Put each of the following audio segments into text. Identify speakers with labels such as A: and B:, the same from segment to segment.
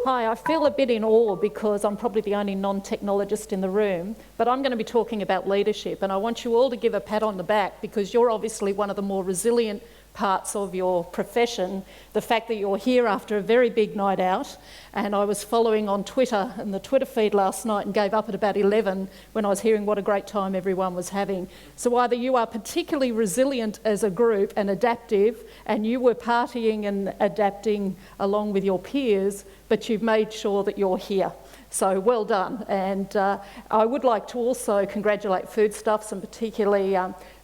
A: Hi, I feel a bit in awe because I'm probably the only non-technologist in the room, but I'm going to be talking about leadership, and I want you all to give a pat on the back because you're obviously one of the more resilient parts of your profession. The fact that you're here after a very big night out, and I was following on Twitter and the Twitter feed last night and gave up at about 11 when I was hearing what a great time everyone was having. So either you are particularly resilient as a group and adaptive, and you were partying and adapting along with your peers, but you've made sure that you're here. So well done. And I would like to also congratulate Foodstuffs, and particularly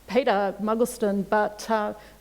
A: Peter Muggleston, but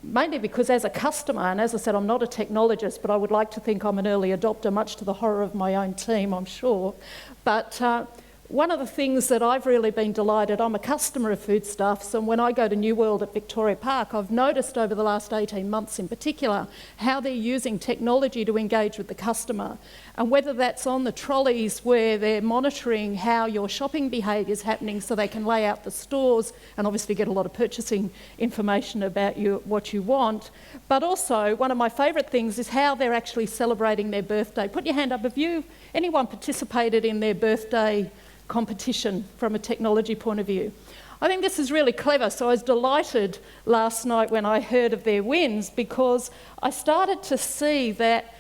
A: mainly because as a customer, and as I said, I'm not a technologist, but I would like to think I'm an early adopter, much to the horror of my own team, I'm sure. But one of the things that I've really been delighted, I'm a customer of Foodstuffs, and when I go to New World at Victoria Park, I've noticed over the last 18 months in particular how they're using technology to engage with the customer. And whether that's on the trolleys where they're monitoring how your shopping behaviour is happening so they can lay out the stores and obviously get a lot of purchasing information about what you want. But also, one of my favourite things is how they're actually celebrating their birthday. Put your hand up if anyone participated in their birthday competition from a technology point of view. I think this is really clever, so I was delighted last night when I heard of their wins because I started to see that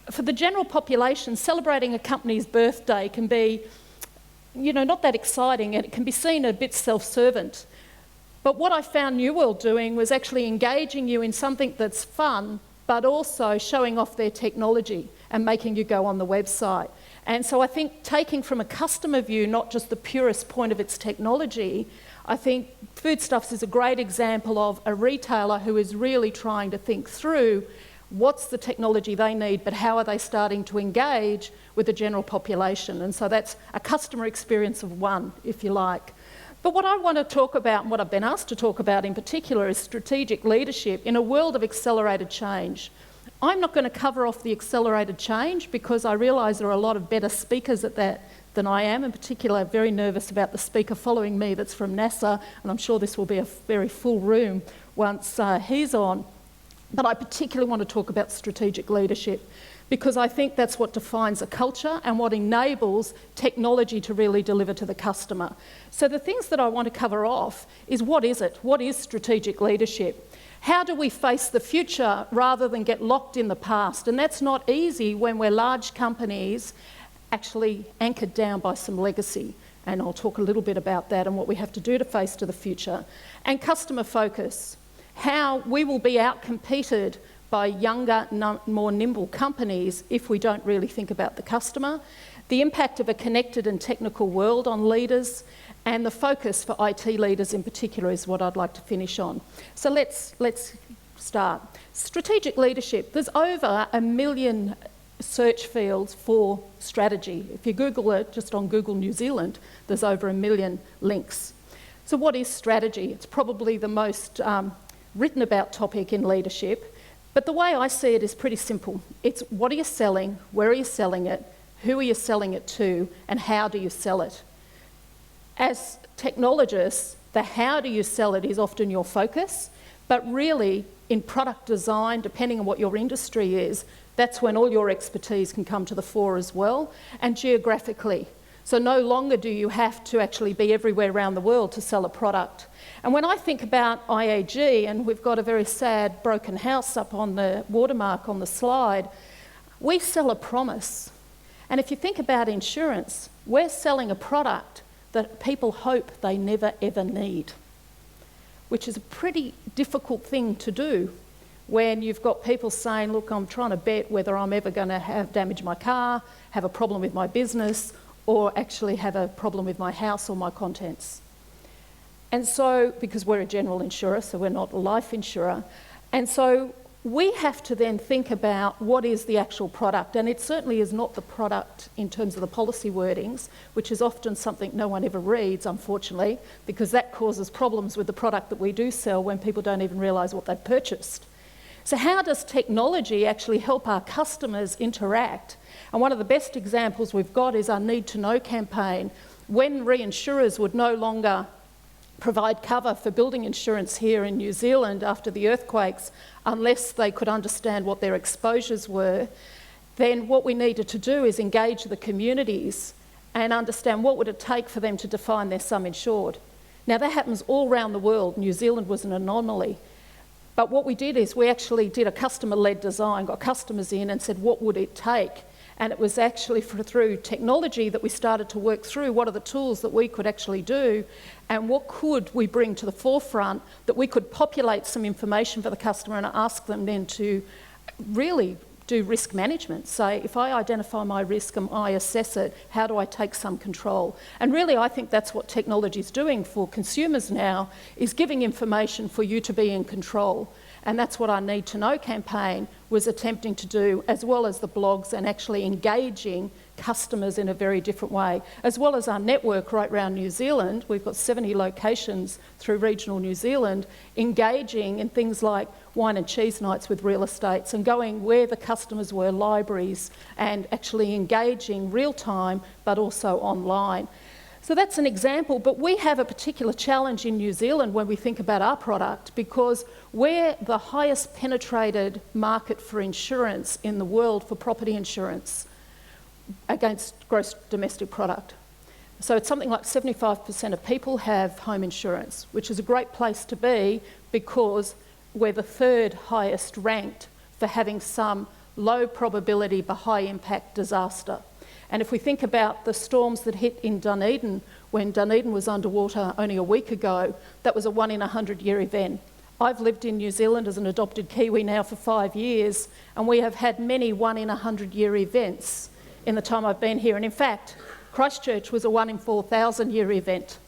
A: for the general population, celebrating a company's birthday can be, not that exciting, and it can be seen a bit self-servant. But what I found New World doing was actually engaging you in something that's fun, but also showing off their technology and making you go on the website. And so I think taking from a customer view, not just the purest point of its technology, I think Foodstuffs is a great example of a retailer who is really trying to think through what's the technology they need, but how are they starting to engage with the general population? And so that's a customer experience of one, if you like. But what I want to talk about, and what I've been asked to talk about in particular, is strategic leadership in a world of accelerated change. I'm not going to cover off the accelerated change because I realise there are a lot of better speakers at that than I am. In particular, I'm very nervous about the speaker following me that's from NASA, and I'm sure this will be a very full room once he's on. But I particularly want to talk about strategic leadership because I think that's what defines a culture and what enables technology to really deliver to the customer. So the things that I want to cover off is what is it? What is strategic leadership? How do we face the future rather than get locked in the past? And that's not easy when we're large companies actually anchored down by some legacy. And I'll talk a little bit about that and what we have to do to face to the future. And customer focus. How we will be outcompeted by younger, more nimble companies if we don't really think about the customer. The impact of a connected and technical world on leaders, and the focus for IT leaders in particular is what I'd like to finish on. So let's start. Strategic leadership. There's over 1 million search fields for strategy. If you Google it, just on Google New Zealand, there's over 1 million links. So what is strategy? It's probably the most written about topic in leadership, but the way I see it is pretty simple. It's what are you selling, where are you selling it, who are you selling it to, and how do you sell it? As technologists, the how do you sell it is often your focus, but really in product design, depending on what your industry is, that's when all your expertise can come to the fore as well, and geographically. So no longer do you have to actually be everywhere around the world to sell a product. And when I think about IAG, and we've got a very sad broken house up on the watermark on the slide, we sell a promise. And if you think about insurance, we're selling a product that people hope they never ever need, which is a pretty difficult thing to do when you've got people saying, look, I'm trying to bet whether I'm ever going to have damage my car, have a problem with my business, or actually have a problem with my house or my contents. And so, because we're a general insurer, so we're not a life insurer, and so we have to then think about what is the actual product, and it certainly is not the product in terms of the policy wordings, which is often something no one ever reads, unfortunately, because that causes problems with the product that we do sell when people don't even realise what they've purchased. So how does technology actually help our customers interact? And one of the best examples we've got is our Need to Know campaign, when reinsurers would no longer provide cover for building insurance here in New Zealand after the earthquakes unless they could understand what their exposures were. then what we needed to do is engage the communities and understand what would it take for them to define their sum insured. Now that happens all around the world. New Zealand was an anomaly. But what we did is we actually did a customer-led design, got customers in and said, what would it take? And it was actually through technology that we started to work through what are the tools that we could actually do and what could we bring to the forefront that we could populate some information for the customer and ask them then to really do risk management. Say, if I identify my risk and I assess it, how do I take some control? And really, I think that's what technology is doing for consumers now, is giving information for you to be in control. And that's what our Need to Know campaign was attempting to do, as well as the blogs and actually engaging customers in a very different way, as well as our network right around New Zealand. We've got 70 locations through regional New Zealand, engaging in things like wine and cheese nights with real estates and going where the customers were, libraries, and actually engaging real time, but also online. So that's an example, but we have a particular challenge in New Zealand when we think about our product, because we're the highest penetrated market for insurance in the world for property insurance against gross domestic product. So it's something like 75% of people have home insurance, which is a great place to be because we're the third highest ranked for having some low probability but high impact disaster. And if we think about the storms that hit in Dunedin, when Dunedin was underwater only a week ago, that was a 1 in 100 year event. I've lived in New Zealand as an adopted Kiwi now for 5 years, and we have had many 1 in 100 year events in the time I've been here. And in fact, Christchurch was a 1 in 4,000 year event.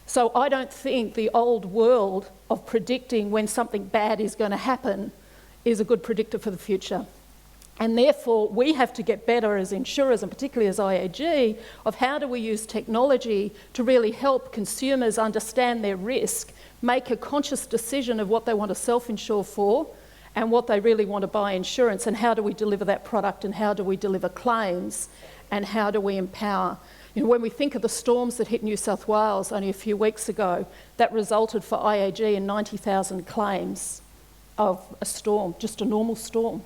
A: So I don't think the old world of predicting when something bad is going to happen is a good predictor for the future. And therefore, we have to get better as insurers, and particularly as IAG, of how do we use technology to really help consumers understand their risk, make a conscious decision of what they want to self-insure for and what they really want to buy insurance, and how do we deliver that product, and how do we deliver claims, and how do we empower. You know, when we think of the storms that hit New South Wales only a few weeks ago, that resulted for IAG in 90,000 claims of a storm, just a normal storm.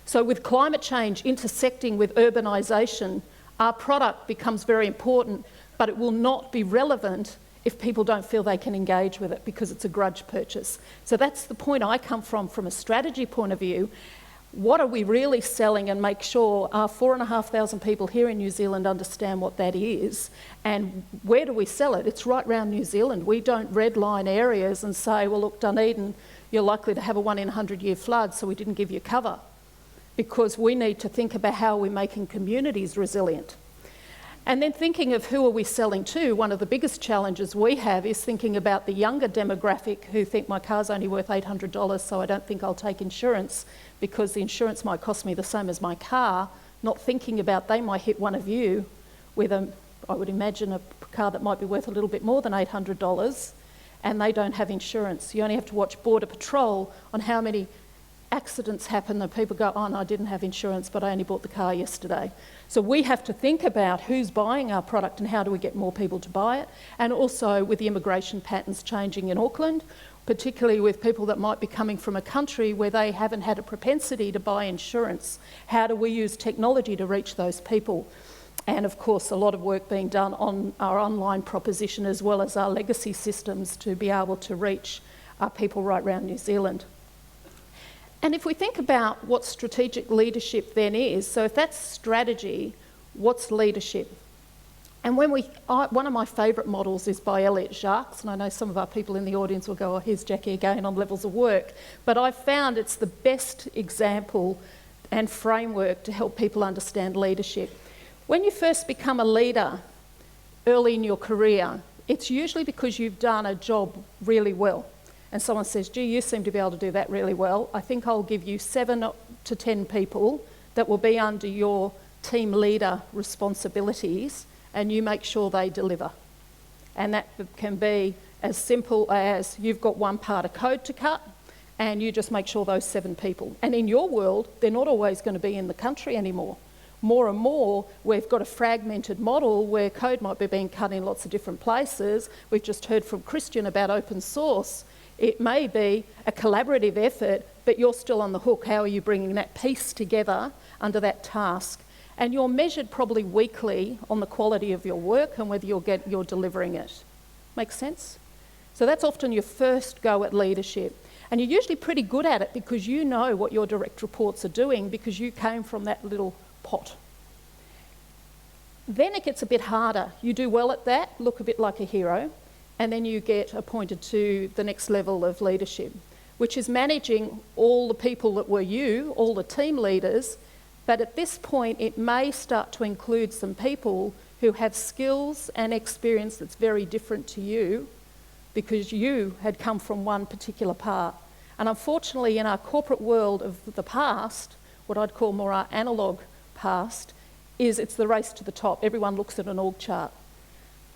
A: So with climate change intersecting with urbanisation, our product becomes very important, but it will not be relevant if people don't feel they can engage with it because it's a grudge purchase. So that's the point I come from a strategy point of view. What are we really selling, and make sure our 4,500 people here in New Zealand understand what that is, and where do we sell it? It's right around New Zealand. We don't redline areas and say, well, look, Dunedin, you're likely to have a 1 in 100 year flood, so we didn't give you cover. Because we need to think about how we're making communities resilient. And then thinking of who are we selling to, one of the biggest challenges we have is thinking about the younger demographic who think my car's only worth $800, so I don't think I'll take insurance because the insurance might cost me the same as my car, not thinking about they might hit one of you with I would imagine a car that might be worth a little bit more than $800, and they don't have insurance. You only have to watch Border Patrol on how many accidents happen that people go, oh no, I didn't have insurance, but I only bought the car yesterday. So we have to think about who's buying our product and how do we get more people to buy it. And also with the immigration patterns changing in Auckland, particularly with people that might be coming from a country where they haven't had a propensity to buy insurance. How do we use technology to reach those people? And of course, a lot of work being done on our online proposition as well as our legacy systems to be able to reach our people right around New Zealand. And if we think about what strategic leadership then is, so if that's strategy, what's leadership? And one of my favourite models is by Elliot Jacques, and I know some of our people in the audience will go, oh, here's Jacki again on levels of work. But I've found it's the best example and framework to help people understand leadership. When you first become a leader early in your career, it's usually because you've done a job really well. And someone says, gee, you seem to be able to do that really well. I think I'll give you 7 to 10 people that will be under your team leader responsibilities, and you make sure they deliver. And that can be as simple as you've got one part of code to cut, and you just make sure those 7 people. And in your world, they're not always going to be in the country anymore. More and more, we've got a fragmented model where code might be being cut in lots of different places. We've just heard from Christian about open source. It may be a collaborative effort, but you're still on the hook. How are you bringing that piece together, under that task. And you're measured probably weekly on the quality of your work and whether you're delivering it. Make sense? So that's often your first go at leadership. And you're usually pretty good at it because you know what your direct reports are doing because you came from that little pot. Then it gets a bit harder. You do well at that, look a bit like a hero, and then you get appointed to the next level of leadership, which is managing all the people that were you, all the team leaders, but at this point it may start to include some people who have skills and experience that's very different to you because you had come from one particular part. And unfortunately in our corporate world of the past, what I'd call more our analogue past, is it's the race to the top. Everyone looks at an org chart.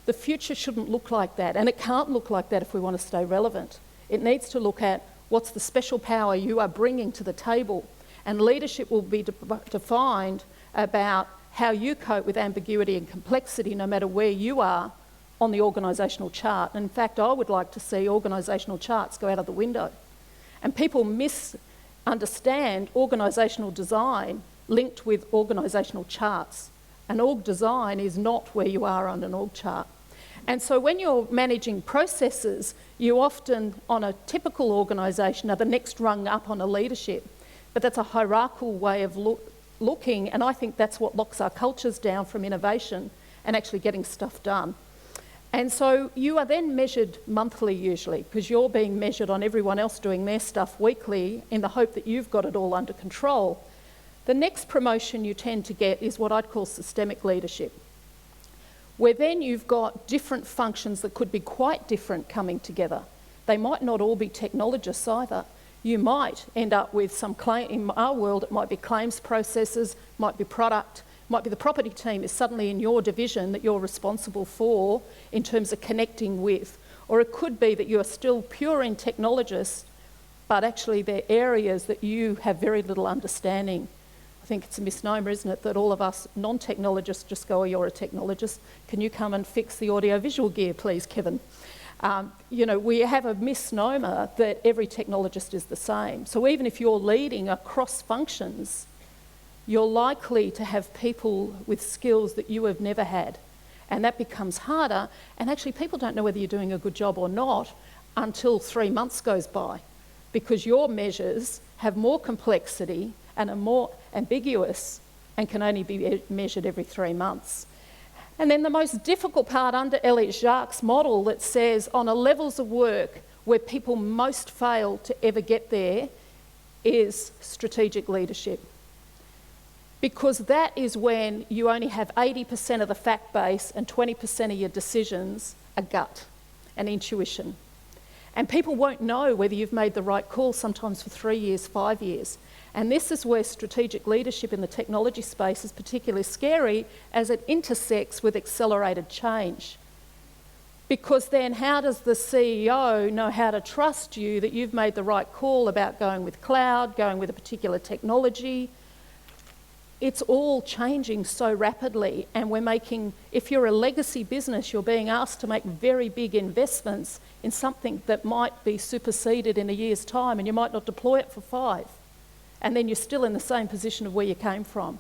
A: The future shouldn't look like that, and it can't look like that if we want to stay relevant. It needs to look at what's the special power you are bringing to the table, and leadership will be defined about how you cope with ambiguity and complexity no matter where you are on the organisational chart. And in fact, I would like to see organisational charts go out of the window. And people misunderstand organisational design linked with organisational charts. An org design is not where you are on an org chart. And so when you're managing processes, you often, on a typical organisation, are the next rung up on a leadership. But that's a hierarchical way of looking, and I think that's what locks our cultures down from innovation and actually getting stuff done. And so you are then measured monthly usually, because you're being measured on everyone else doing their stuff weekly in the hope that you've got it all under control. The next promotion you tend to get is what I'd call systemic leadership, where then you've got different functions that could be quite different coming together. They might not all be technologists either. You might end up with some claim, in our world it might be claims processes, might be product, might be the property team is suddenly in your division that you're responsible for in terms of connecting with. Or it could be that you're still pure in technologists, but actually they're areas that you have very little understanding. I think it's a misnomer, isn't it, that all of us non-technologists just go, oh, you're a technologist. Can you come and fix the audio-visual gear, please, Kevin? You know, we have a misnomer that every technologist is the same. So even if you're leading across functions, you're likely to have people with skills that you have never had. And that becomes harder. And actually, people don't know whether you're doing a good job or not until 3 months goes by, because your measures have more complexity and are more ambiguous and can only be measured every 3 months. And then the most difficult part under Elliott Jacques' model that says on a levels of work where people most fail to ever get there is strategic leadership. Because that is when you only have 80% of the fact base and 20% of your decisions are gut and intuition. And people won't know whether you've made the right call sometimes for 3 years, 5 years. And this is where strategic leadership in the technology space is particularly scary as it intersects with accelerated change. Because then how does the CEO know how to trust you that you've made the right call about going with cloud, going with a particular technology? It's all changing so rapidly, and we're making, if you're a legacy business, you're being asked to make very big investments in something that might be superseded in a year's time, and you might not deploy it for 5. And then you're still in the same position of where you came from.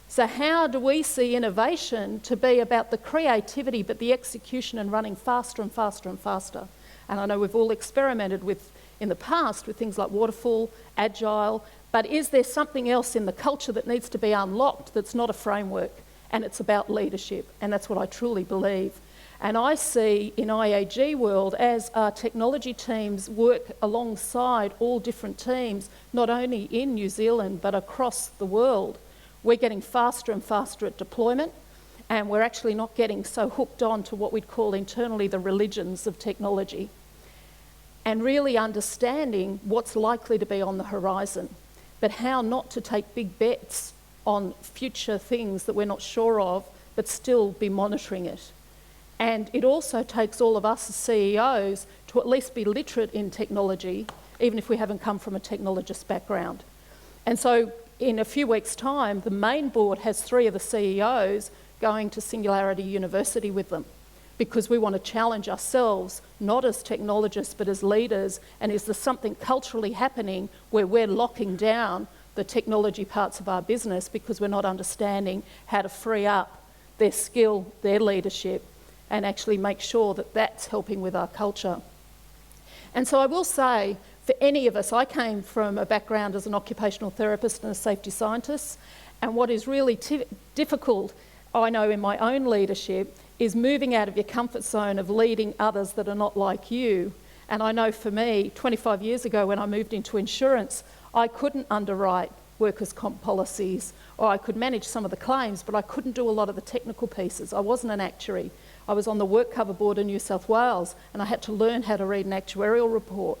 A: So how do we see innovation to be about the creativity but the execution and running faster and faster and faster? And I know we've all experimented with, in the past, with things like waterfall, agile, but is there something else in the culture that needs to be unlocked that's not a framework? And it's about leadership, and that's what I truly believe. And I see in IAG world, as our technology teams work alongside all different teams, not only in New Zealand, but across the world, we're getting faster and faster at deployment, and we're actually not getting so hooked on to what we'd call internally the religions of technology, and really understanding what's likely to be on the horizon, but how not to take big bets on future things that we're not sure of, but still be monitoring it. And it also takes all of us as CEOs to at least be literate in technology, even if we haven't come from a technologist background. And so in a few weeks' time, the main board has 3 of the CEOs going to Singularity University with them, because we want to challenge ourselves, not as technologists, but as leaders. And is there something culturally happening where we're locking down the technology parts of our business because we're not understanding how to free up their skill, their leadership, and actually make sure that that's helping with our culture. And so I will say, for any of us, I came from a background as an occupational therapist and a safety scientist, and what is really difficult, I know in my own leadership, is moving out of your comfort zone of leading others that are not like you. And I know for me, 25 years ago when I moved into insurance, I couldn't underwrite workers' comp policies, or I could manage some of the claims, but I couldn't do a lot of the technical pieces. I wasn't an actuary. I was on the work cover board in New South Wales, and I had to learn how to read an actuarial report.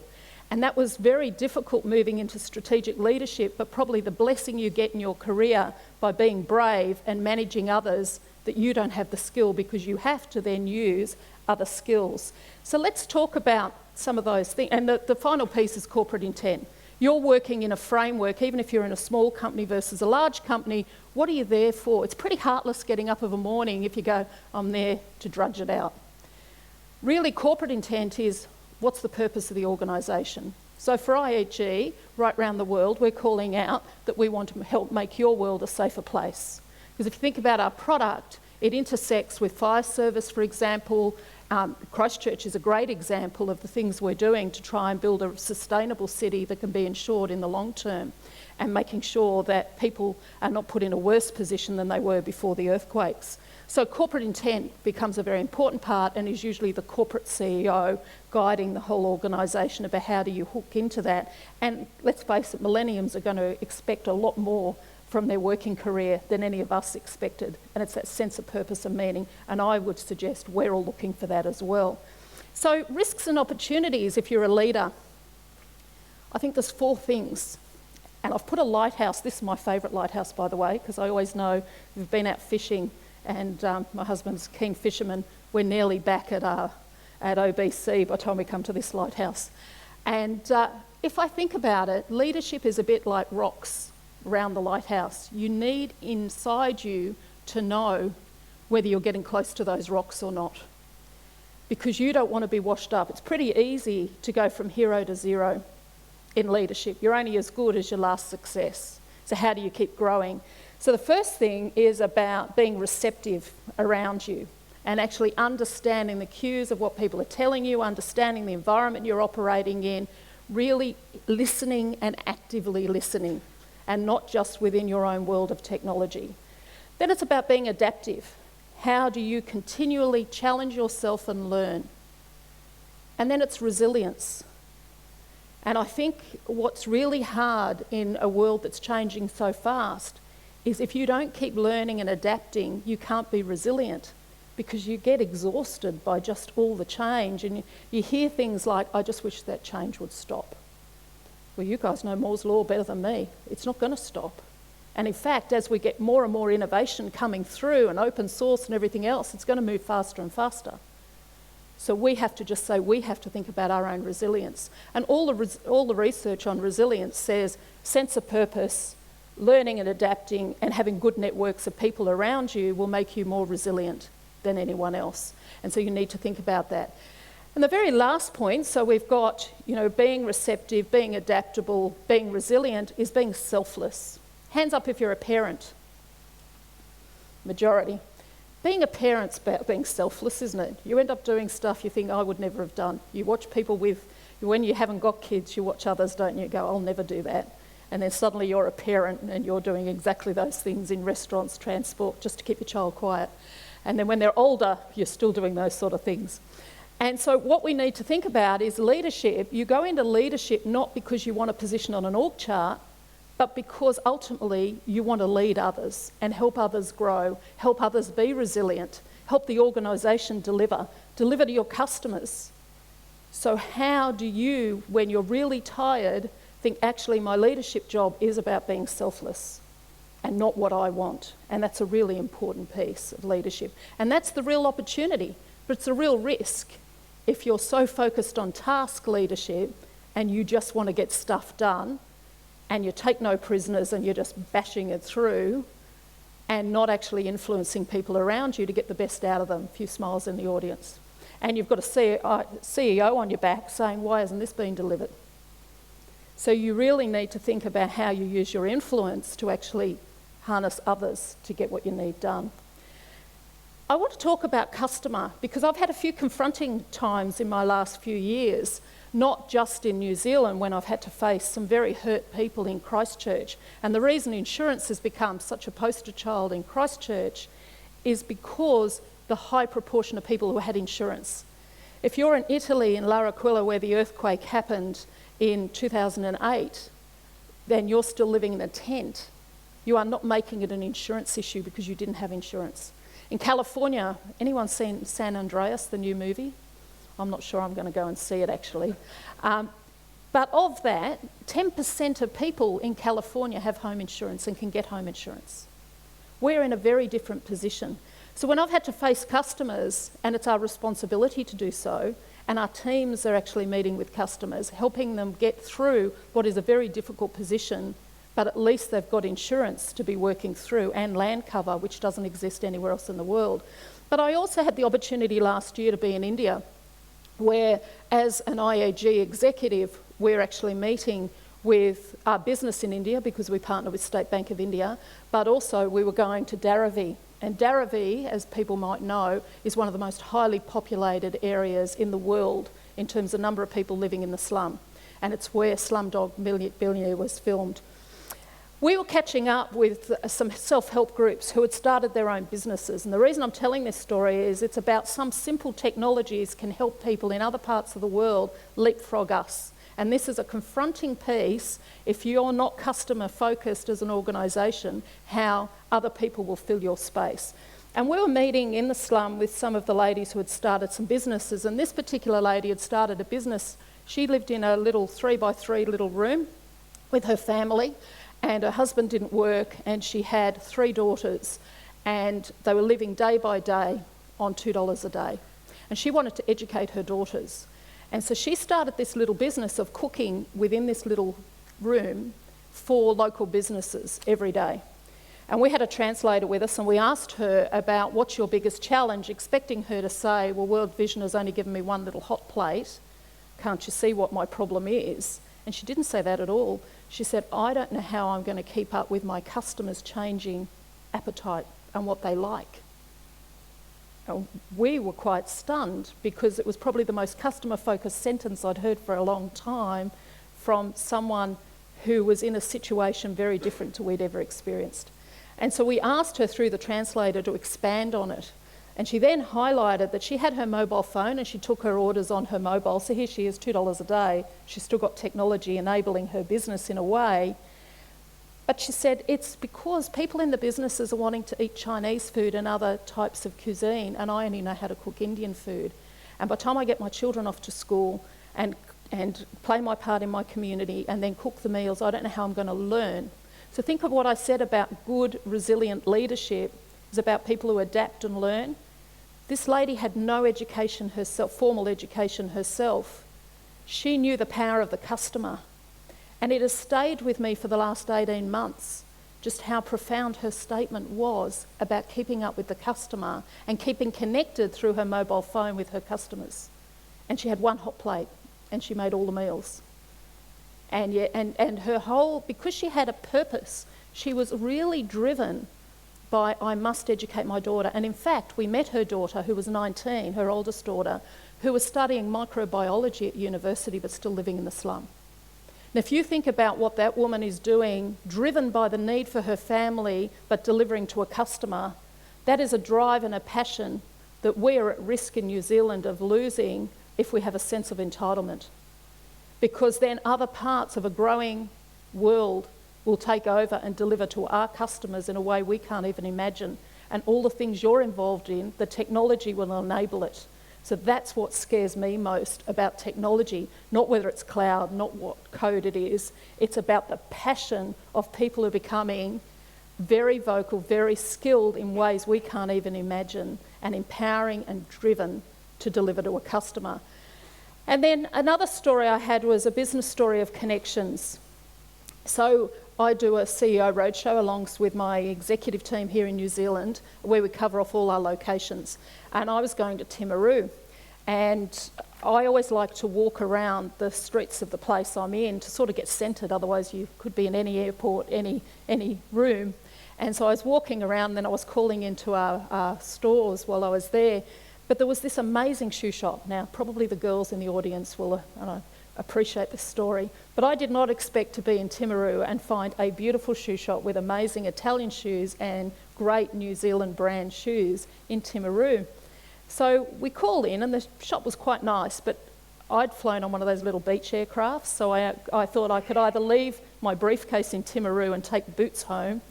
A: And that was very difficult moving into strategic leadership, but probably the blessing you get in your career by being brave and managing others that you don't have the skill, because you have to then use other skills. So let's talk about some of those things. And the final piece is corporate intent. You're working in a framework, even if you're in a small company versus a large company, what are you there for? It's pretty heartless getting up of a morning if you go, I'm there to drudge it out. Really, corporate intent is, what's the purpose of the organisation? So for IHE, right around the world, we're calling out that we want to help make your world a safer place. Because if you think about our product, it intersects with fire service, for example. Christchurch is a great example of the things we're doing to try and build a sustainable city that can be insured in the long term, and making sure that people are not put in a worse position than they were before the earthquakes. So corporate intent becomes a very important part, and is usually the corporate CEO guiding the whole organisation about how do you hook into that. And let's face it, millenniums are going to expect a lot more from their working career than any of us expected, and it's that sense of purpose and meaning, and I would suggest we're all looking for that as well. So risks and opportunities if you're a leader. I think there's 4 things, and I've put a lighthouse. This is my favourite lighthouse, by the way, because I always know we've been out fishing, and my husband's a keen fisherman. We're nearly back at OBC by the time we come to this lighthouse. And if I think about it, leadership is a bit like rocks around the lighthouse. You need inside you to know whether you're getting close to those rocks or not, because you don't want to be washed up. It's pretty easy to go from hero to zero in leadership. You're only as good as your last success. So how do you keep growing? So the first thing is about being receptive around you and actually understanding the cues of what people are telling you, understanding the environment you're operating in, really listening and actively listening, and not just within your own world of technology. Then it's about being adaptive. How do you continually challenge yourself and learn? And then it's resilience. And I think what's really hard in a world that's changing so fast is if you don't keep learning and adapting, you can't be resilient, because you get exhausted by just all the change, and you hear things like, I just wish that change would stop. Well, you guys know Moore's Law better than me. It's not going to stop. And in fact, as we get more and more innovation coming through and open source and everything else, it's going to move faster and faster. So we have to just say we have to think about our own resilience. And all the research on resilience says sense of purpose, learning and adapting, and having good networks of people around you will make you more resilient than anyone else. And so you need to think about that. And the very last point, so we've got, being receptive, being adaptable, being resilient, is being selfless. Hands up if you're a parent. Majority. Being a parent's about being selfless, isn't it? You end up doing stuff you think, I would never have done. You watch people when you haven't got kids, you watch others, don't you? Go, I'll never do that. And then suddenly you're a parent and you're doing exactly those things in restaurants, transport, just to keep your child quiet. And then when they're older, you're still doing those sort of things. And so what we need to think about is leadership. You go into leadership not because you want a position on an org chart, but because ultimately you want to lead others and help others grow, help others be resilient, help the organisation deliver to your customers. So how do you, when you're really tired, think actually my leadership job is about being selfless and not what I want? And that's a really important piece of leadership. And that's the real opportunity, but it's a real risk. If you're so focused on task leadership and you just want to get stuff done and you take no prisoners and you're just bashing it through and not actually influencing people around you to get the best out of them, a few smiles in the audience. And you've got a CEO on your back saying, why hasn't this been delivered? So you really need to think about how you use your influence to actually harness others to get what you need done. I want to talk about customer because I've had a few confronting times in my last few years, not just in New Zealand when I've had to face some very hurt people in Christchurch. And the reason insurance has become such a poster child in Christchurch is because the high proportion of people who had insurance. If you're in Italy, in L'Aquila, where the earthquake happened in 2008, then you're still living in a tent. You are not making it an insurance issue because you didn't have insurance. In California, anyone seen San Andreas, the new movie? I'm not sure I'm going to go and see it actually. But of that, 10% of people in California have home insurance and can get home insurance. We're in a very different position. So when I've had to face customers, and it's our responsibility to do so, and our teams are actually meeting with customers, helping them get through what is a very difficult position, but at least they've got insurance to be working through and land cover, which doesn't exist anywhere else in the world. But I also had the opportunity last year to be in India, where as an IAG executive, we're actually meeting with our business in India because we partner with State Bank of India, but also we were going to Dharavi. And Dharavi, as people might know, is one of the most highly populated areas in the world in terms of number of people living in the slum. And it's where Slumdog Millionaire was filmed. We were catching up with some self-help groups who had started their own businesses. And the reason I'm telling this story is it's about some simple technologies can help people in other parts of the world leapfrog us. And this is a confronting piece, if you're not customer focused as an organisation, how other people will fill your space. And we were meeting in the slum with some of the ladies who had started some businesses, and this particular lady had started a business. She lived in a little 3x3 little room with her family, and her husband didn't work, and she had 3 daughters, and they were living day by day on $2 a day. And she wanted to educate her daughters. And so she started this little business of cooking within this little room for local businesses every day. And we had a translator with us, and we asked her about what's your biggest challenge, expecting her to say, well, World Vision has only given me one little hot plate. Can't you see what my problem is? And she didn't say that at all. She said, I don't know how I'm going to keep up with my customers' changing appetite and what they like. And we were quite stunned because it was probably the most customer-focused sentence I'd heard for a long time from someone who was in a situation very different to we'd ever experienced. And so we asked her through the translator to expand on it. And she then highlighted that she had her mobile phone and she took her orders on her mobile. So here she is, $2 a day. She's still got technology enabling her business in a way. But she said it's because people in the businesses are wanting to eat Chinese food and other types of cuisine, and I only know how to cook Indian food. And by the time I get my children off to school and play my part in my community and then cook the meals, I don't know how I'm going to learn. So think of what I said about good, resilient leadership is about people who adapt and learn. This lady had no education herself, formal education herself. She knew the power of the customer. And it has stayed with me for the last 18 months, just how profound her statement was about keeping up with the customer and keeping connected through her mobile phone with her customers. And she had one hot plate and she made all the meals. And her whole, because she had a purpose, she was really driven by, I must educate my daughter. And in fact, we met her daughter, who was 19, her oldest daughter, who was studying microbiology at university but still living in the slum. Now, if you think about what that woman is doing, driven by the need for her family but delivering to a customer, that is a drive and a passion that we are at risk in New Zealand of losing if we have a sense of entitlement. Because then other parts of a growing world will take over and deliver to our customers in a way we can't even imagine. And all the things you're involved in, the technology will enable it. So that's what scares me most about technology, not whether it's cloud, not what code it is. It's about the passion of people who are becoming very vocal, very skilled in ways we can't even imagine, and empowering and driven to deliver to a customer. And then another story I had was a business story of connections. So I do a CEO roadshow along with my executive team here in New Zealand, where we cover off all our locations. And I was going to Timaru, and I always like to walk around the streets of the place I'm in to sort of get centred, otherwise you could be in any airport, any room. And so I was walking around, and then I was calling into our stores while I was there. But there was this amazing shoe shop. Now, probably the girls in the audience will appreciate this story, but I did not expect to be in Timaru and find a beautiful shoe shop with amazing Italian shoes and great New Zealand brand shoes in Timaru. So we called in, and the shop was quite nice, but I'd flown on one of those little beach aircrafts, so I thought I could either leave my briefcase in Timaru and take boots home,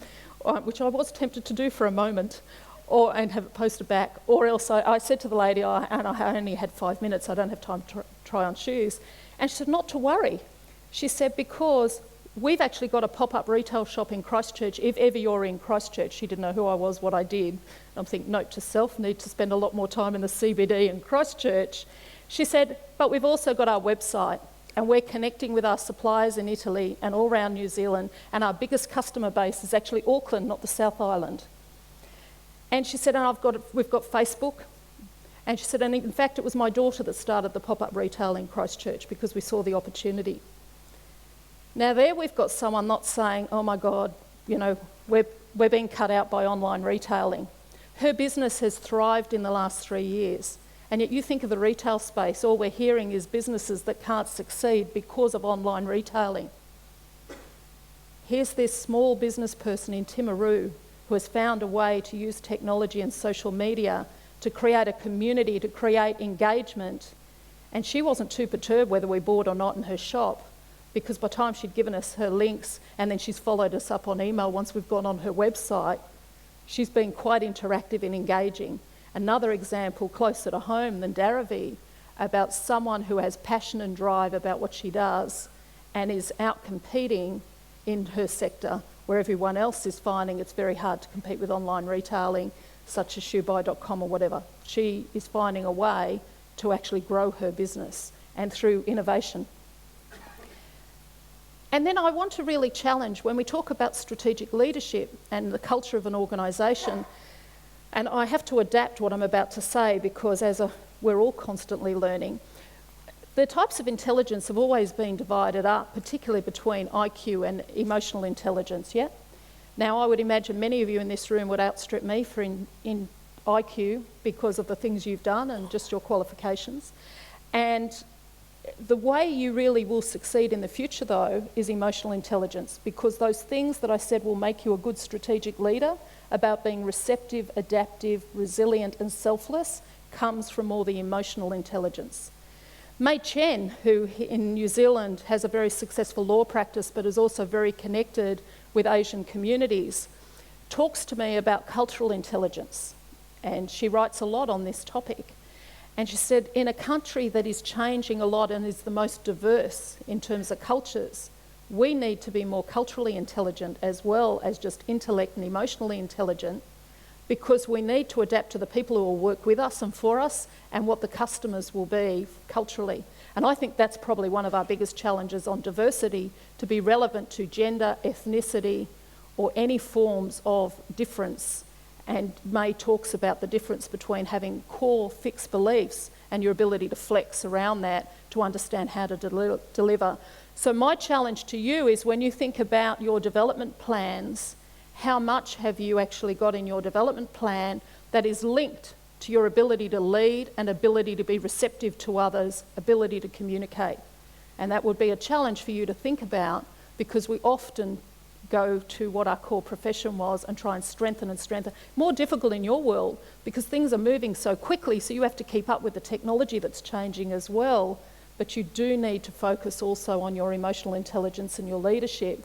A: which I was tempted to do for a moment, and have it posted back, or else I said to the lady, and I only had 5 minutes, I don't have time to try on shoes. And she said, not to worry. She said, because we've actually got a pop-up retail shop in Christchurch, if ever you're in Christchurch. She didn't know who I was, what I did. I'm thinking, note to self, need to spend a lot more time in the CBD in Christchurch. She said, but we've also got our website, and we're connecting with our suppliers in Italy and all around New Zealand, and our biggest customer base is actually Auckland, not the South Island. And she said, and we've got Facebook. And she said, and in fact, it was my daughter that started the pop-up retail in Christchurch because we saw the opportunity. Now there we've got someone not saying, oh my God, we're being cut out by online retailing. Her business has thrived in the last 3 years. And yet you think of the retail space, all we're hearing is businesses that can't succeed because of online retailing. Here's this small business person in Timaru who has found a way to use technology and social media to create a community, to create engagement. And she wasn't too perturbed whether we bought or not in her shop, because by the time she'd given us her links and then she's followed us up on email once we've gone on her website, she's been quite interactive and engaging. Another example closer to home than Daravi, about someone who has passion and drive about what she does and is out competing in her sector where everyone else is finding it's very hard to compete with online retailing, such as shoebuy.com or whatever. She is finding a way to actually grow her business, and through innovation. And then I want to really challenge, when we talk about strategic leadership and the culture of an organisation, and I have to adapt what I'm about to say because we're all constantly learning, the types of intelligence have always been divided up, particularly between IQ and emotional intelligence, yeah? Now, I would imagine many of you in this room would outstrip me in IQ because of the things you've done and just your qualifications. And the way you really will succeed in the future, though, is emotional intelligence, because those things that I said will make you a good strategic leader about being receptive, adaptive, resilient and selfless comes from all the emotional intelligence. Mei Chen, who in New Zealand has a very successful law practice but is also very connected with Asian communities, talks to me about cultural intelligence, and she writes a lot on this topic. And she said, in a country that is changing a lot and is the most diverse in terms of cultures, we need to be more culturally intelligent as well as just intellect and emotionally intelligent, because we need to adapt to the people who will work with us and for us and what the customers will be culturally. And I think that's probably one of our biggest challenges on diversity, to be relevant to gender, ethnicity, or any forms of difference. And May talks about the difference between having core fixed beliefs and your ability to flex around that to understand how to deliver. So my challenge to you is, when you think about your development plans, how much have you actually got in your development plan that is linked to your ability to lead and ability to be receptive to others, ability to communicate? And that would be a challenge for you to think about, because we often go to what our core profession was and try and strengthen and strengthen. More difficult in your world because things are moving so quickly, so you have to keep up with the technology that's changing as well. But you do need to focus also on your emotional intelligence and your leadership.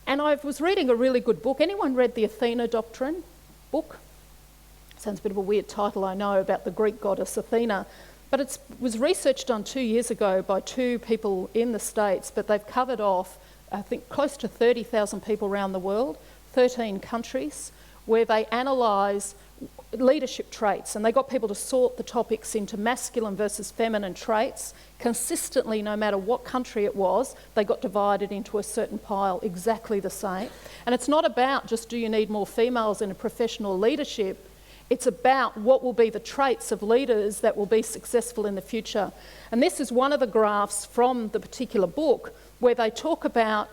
A: And I was reading a really good book. Anyone read the Athena Doctrine book? Sounds a bit of a weird title, I know, about the Greek goddess Athena. But it was research done 2 years ago by 2 people in the States, but they've covered off, I think, close to 30,000 people around the world, 13 countries, where they analyse leadership traits, and they got people to sort the topics into masculine versus feminine traits consistently. No matter what country it was, they got divided into a certain pile, exactly the same. And it's not about just, do you need more females in a professional leadership? It's about what will be the traits of leaders that will be successful in the future. And this is one of the graphs from the particular book where they talk about,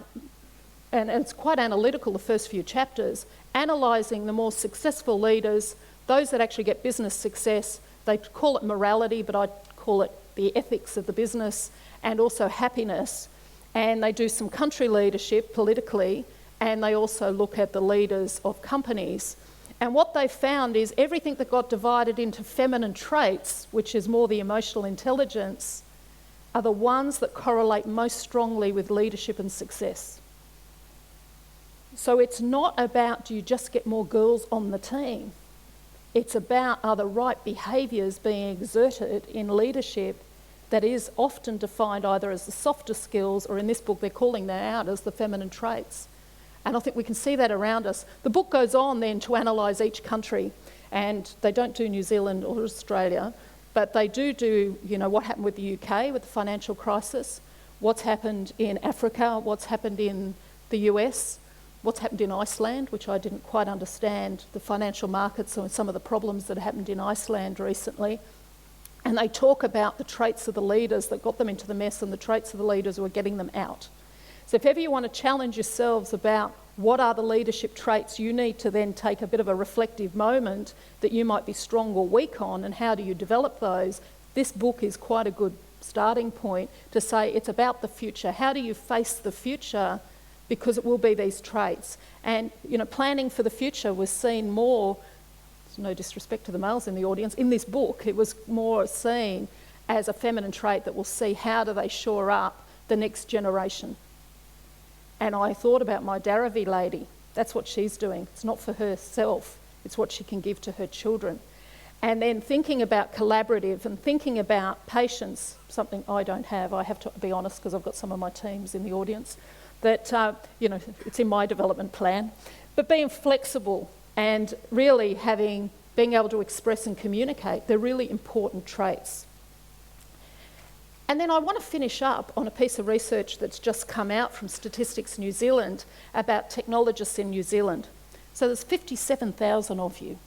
A: and it's quite analytical, the first few chapters, analysing the more successful leaders, those that actually get business success. They call it morality, but I call it the ethics of the business, and also happiness. And they do some country leadership politically, and they also look at the leaders of companies. And what they found is everything that got divided into feminine traits, which is more the emotional intelligence, are the ones that correlate most strongly with leadership and success. So it's not about, do you just get more girls on the team? It's about, are the right behaviours being exerted in leadership that is often defined either as the softer skills, or in this book they're calling them out as the feminine traits. And I think we can see that around us. The book goes on then to analyse each country, and they don't do New Zealand or Australia, but they do, what happened with the UK with the financial crisis, what's happened in Africa, what's happened in the US, what's happened in Iceland, which I didn't quite understand, the financial markets and some of the problems that happened in Iceland recently. And they talk about the traits of the leaders that got them into the mess and the traits of the leaders who are getting them out. So if ever you want to challenge yourselves about what are the leadership traits you need to then take a bit of a reflective moment that you might be strong or weak on, and how do you develop those, this book is quite a good starting point to say it's about the future. How do you face the future? Because it will be these traits. And, planning for the future was seen more, no disrespect to the males in the audience, in this book, it was more seen as a feminine trait that will see how do they shore up the next generation. And I thought about my Daravi lady. That's what she's doing. It's not for herself. It's what she can give to her children. And then thinking about collaborative and thinking about patience, something I don't have. I have to be honest because I've got some of my teams in the audience. That, it's in my development plan. But being flexible and really being able to express and communicate, they're really important traits. And then I want to finish up on a piece of research that's just come out from Statistics New Zealand about technologists in New Zealand. So there's 57,000 of you.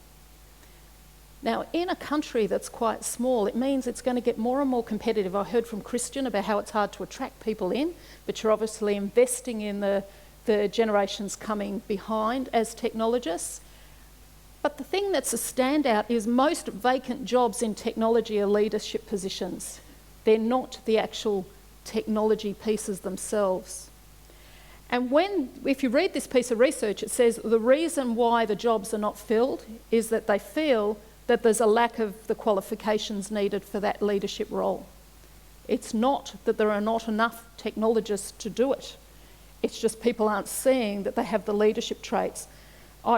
A: Now, in a country that's quite small, it means it's going to get more and more competitive. I heard from Christian about how it's hard to attract people in, but you're obviously investing in the generations coming behind as technologists. But the thing that's a standout is most vacant jobs in technology are leadership positions. They're not the actual technology pieces themselves. And if you read this piece of research, it says the reason why the jobs are not filled is that they feel that there's a lack of the qualifications needed for that leadership role. It's not that there are not enough technologists to do it. It's just people aren't seeing that they have the leadership traits.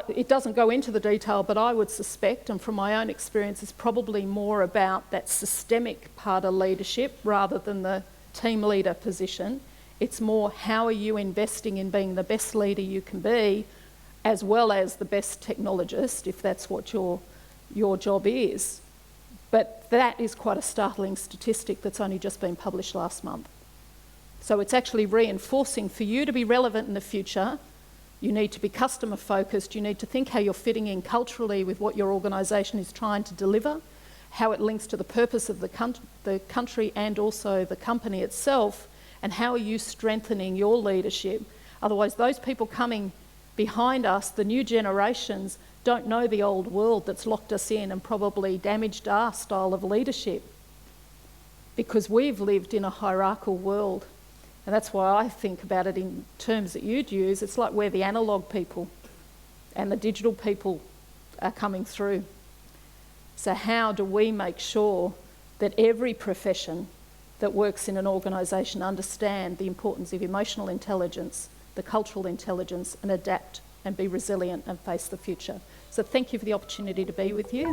A: It doesn't go into the detail, but I would suspect, and from my own experience, it's probably more about that systemic part of leadership rather than the team leader position. It's more, how are you investing in being the best leader you can be, as well as the best technologist, if that's what your job is. But that is quite a startling statistic that's only just been published last month. So it's actually reinforcing, for you to be relevant in the future, you need to be customer focused, you need to think how you're fitting in culturally with what your organisation is trying to deliver, how it links to the purpose of the country and also the company itself, and how are you strengthening your leadership. Otherwise, those people coming behind us, the new generations, don't know the old world that's locked us in and probably damaged our style of leadership, because we've lived in a hierarchical world. And that's why I think about it in terms that you'd use. It's like we're the analogue people and the digital people are coming through. So how do we make sure that every profession that works in an organisation understand the importance of emotional intelligence, the cultural intelligence, and adapt and be resilient and face the future? So thank you for the opportunity to be with you.